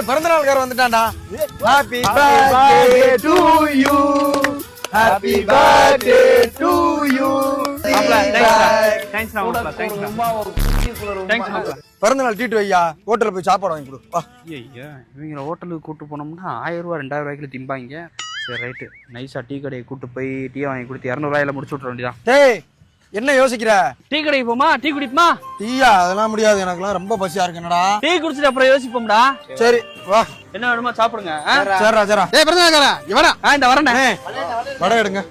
பிறந்த நாள்காரன் வந்துட்டான்டா. Happy birthday to you, happy birthday to you. பிறந்த நாள் டீட்டு வையா, ஹோட்டல்ல போய் சாப்பாடு வாங்கி கொடு. இவங்க ஹோட்டலுக்கு கூட்டு போனோம்னா 1000 ரூபா 2000 ரூபாய்க்குள்ள திம்பாங்க. சரி ரைட்டு, நைஸா டீ கடையை கூட்டு போய் டீ வாங்கி கொடுத்து 200 ரூபாயில முடிச்சு விட்ற வேண்டியதான். டேய் என்ன யோசிக்கிற? டீ கடைக்கு போமா, டீ குடிப்போமா? டீயா? அதெல்லாம் முடியாது, எனக்குலாம் ரொம்ப பசியா இருக்கு. என்னடா டீ குடிச்சிட்டு அப்புறம் யோசிப்போம்டா. சரி வா, என்ன வேணுமா சாப்பிடுங்க. சரிடா சரிடா. டேய் பிறந்த நாள்காரா இவனா? இந்த வரேன். வடை எடுங்க.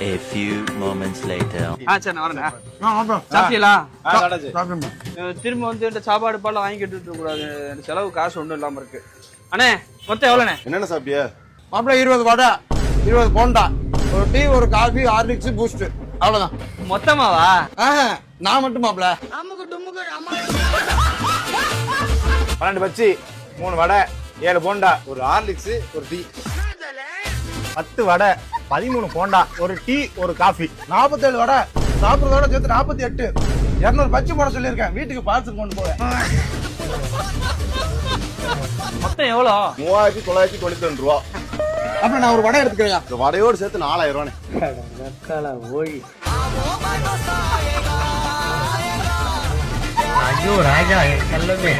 A few moments later. சரி நான் வரேன். சாப்பிட்டீங்களா? சாப்பிடுங்க. திரும்ப வந்து இந்த சாப்பாடு பால்லாம் வாங்கிட்டு இருக்க கூடாது, செலவு காசு ஒண்ணும் இல்லாம இருக்கு. அண்ணே மொத்தம் எவ்வளோண்ணே? என்னென்ன சாப்பிட்டியா? மாப்பிள்ள 20 வடை, 20 போண்டா, ஒரு டீ, ஒரு காஃபி, ஹார்லிக்ஸ், பூஸ்ட், அவ்வளவுதான். மொத்தமாவா? நான் மட்டும் மாப்பிள்ள. 12 பச்சி, 3 வடை, 7 போண்டா, ஒரு ஹார்லிக்ஸ், ஒரு டீ. 10 வடை, 13 போண்டா, ஒரு டீ, ஒரு காஃபி. 47 வடை, சாப்பிடுறதோட சேர்த்து 48. 200 பச்சி போட சொல்லியிருக்கேன், வீட்டுக்கு பார்சல் கொண்டு போவேன். மொத்தம் எவ்வளோ? 3992 ரூபா. அப்புறம் நான் ஒரு வடை எடுத்துக்கிறேன். இந்த வடையோடு சேர்த்து 4000 ரூபானே. ஐயோ ராஜா, செல்லமே.